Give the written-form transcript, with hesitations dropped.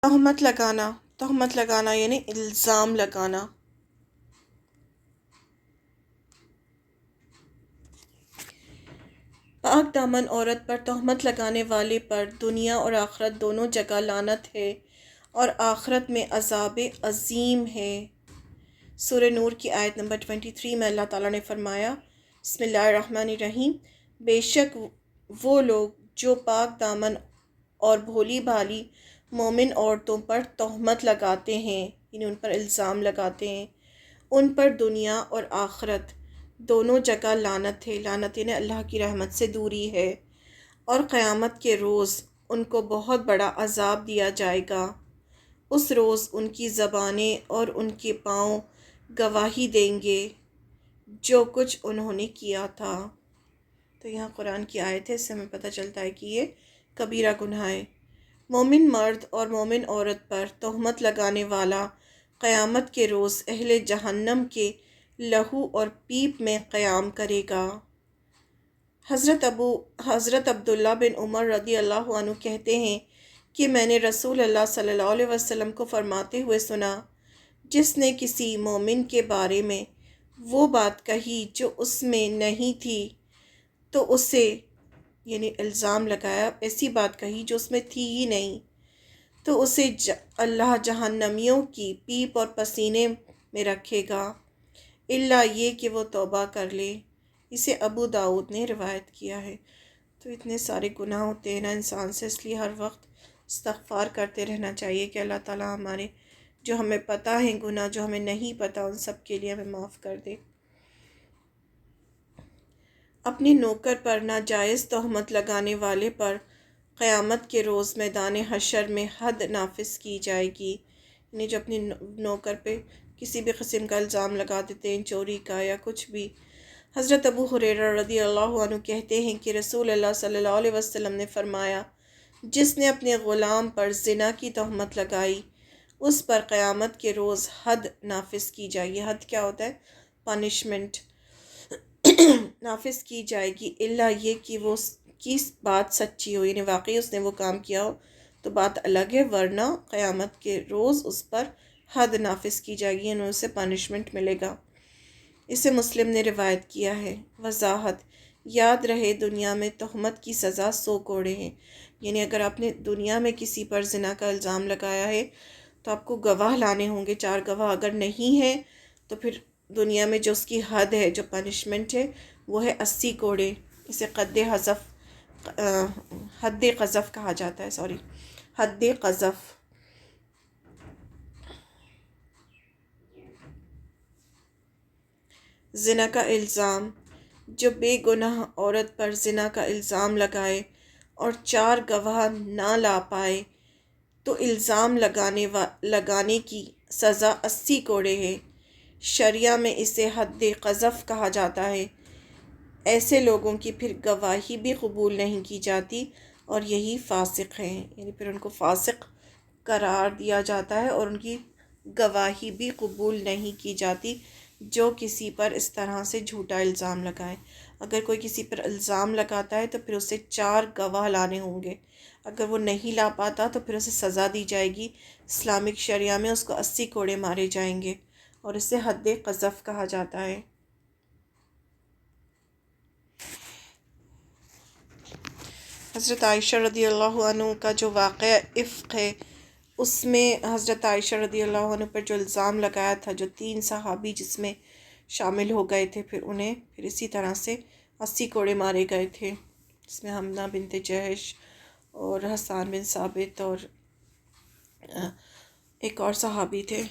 تہمت لگانا یعنی الزام لگانا۔ پاک دامن عورت پر تہمت لگانے والے پر دنیا اور آخرت دونوں جگہ لعنت ہے اور آخرت میں عذاب عظیم ہے۔ سورہ نور کی آیت نمبر 23 میں اللہ تعالیٰ نے فرمایا، بسم اللہ الرحمن الرحیم، بے شک وہ لوگ جو پاک دامن اور بھولی بھالی مومن عورتوں پر تہمت لگاتے ہیں، یعنی ان پر الزام لگاتے ہیں، ان پر دنیا اور آخرت دونوں جگہ لعنت ہے۔ لعنت یعنی اللہ کی رحمت سے دوری ہے، اور قیامت کے روز ان کو بہت بڑا عذاب دیا جائے گا۔ اس روز ان کی زبانیں اور ان کے پاؤں گواہی دیں گے جو کچھ انہوں نے کیا تھا۔ تو یہاں قرآن کی آیت ہے، اس سے ہمیں پتہ چلتا ہے کہ یہ کبیرہ گناہ ہے۔ مومن مرد اور مومن عورت پر تہمت لگانے والا قیامت کے روز اہل جہنم کے لہو اور پیپ میں قیام کرے گا۔ حضرت عبداللہ بن عمر رضی اللہ عنہ کہتے ہیں کہ میں نے رسول اللہ صلی اللہ علیہ وسلم کو فرماتے ہوئے سنا، جس نے کسی مومن کے بارے میں وہ بات کہی جو اس میں نہیں تھی تو اسے، یعنی الزام لگایا، ایسی بات کہی جو اس میں تھی ہی نہیں، تو اسے اللہ جہنمیوں کی پیپ اور پسینے میں رکھے گا، الا یہ کہ وہ توبہ کر لے۔ اسے ابو داؤد نے روایت کیا ہے۔ تو اتنے سارے گناہ ہوتے ہیں نا انسان سے، اس لیے ہر وقت استغفار کرتے رہنا چاہیے کہ اللہ تعالیٰ ہمارے جو ہمیں پتہ ہیں گناہ، جو ہمیں نہیں پتہ، ان سب کے لیے ہمیں معاف کر دے۔ اپنے نوکر پر ناجائز تہمت لگانے والے پر قیامت کے روز میدان حشر میں حد نافذ کی جائے گی، یعنی جو اپنے نوکر پہ کسی بھی قسم کا الزام لگا دیتے ہیں، چوری کا یا کچھ بھی۔ حضرت ابو ہریرہ رضی اللہ عنہ کہتے ہیں کہ رسول اللہ صلی اللہ علیہ وسلم نے فرمایا، جس نے اپنے غلام پر زنا کی تہمت لگائی، اس پر قیامت کے روز حد نافذ کی جائے گی۔ حد کیا ہوتا ہے؟ پنشمنٹ نافذ کی جائے گی، الا یہ کہ وہ کی بات سچی ہو، یعنی واقعی اس نے وہ کام کیا ہو تو بات الگ ہے، ورنہ قیامت کے روز اس پر حد نافذ کی جائے گی، یعنی اسے پنشمنٹ ملے گا۔ اسے مسلم نے روایت کیا ہے۔ وضاحت: یاد رہے دنیا میں تہمت کی سزا 100 کوڑے ہیں، یعنی اگر آپ نے دنیا میں کسی پر زنا کا الزام لگایا ہے تو آپ کو گواہ لانے ہوں گے، 4 گواہ، اگر نہیں ہیں تو پھر دنیا میں جو اس کی حد ہے، جو پنشمنٹ ہے، وہ ہے 80 کوڑے۔ اسے حد قذف کہا جاتا ہے، حد قذف۔ زنا کا الزام: جو بے گناہ عورت پر زنا کا الزام لگائے اور 4 گواہ نہ لا پائے تو الزام لگانے کی سزا 80 کوڑے ہے۔ شریعہ میں اسے حد قذف کہا جاتا ہے۔ ایسے لوگوں کی پھر گواہی بھی قبول نہیں کی جاتی اور یہی فاسق ہیں، یعنی پھر ان کو فاسق قرار دیا جاتا ہے اور ان کی گواہی بھی قبول نہیں کی جاتی جو کسی پر اس طرح سے جھوٹا الزام لگائے۔ اگر کوئی کسی پر الزام لگاتا ہے تو پھر اسے 4 گواہ لانے ہوں گے، اگر وہ نہیں لا پاتا تو پھر اسے سزا دی جائے گی۔ اسلامک شریعہ میں اس کو 80 کوڑے مارے جائیں گے اور اسے حد قذف کہا جاتا ہے۔ حضرت عائشہ رضی اللہ عنہ کا جو واقعہ افق ہے، اس میں حضرت عائشہ رضی اللہ عنہ پر جو الزام لگایا تھا، جو 3 صحابی جس میں شامل ہو گئے تھے، پھر انہیں پھر اسی طرح سے 80 کوڑے مارے گئے تھے، جس میں حمنہ بنت جہش اور حسان بن ثابت اور ایک اور صحابی تھے۔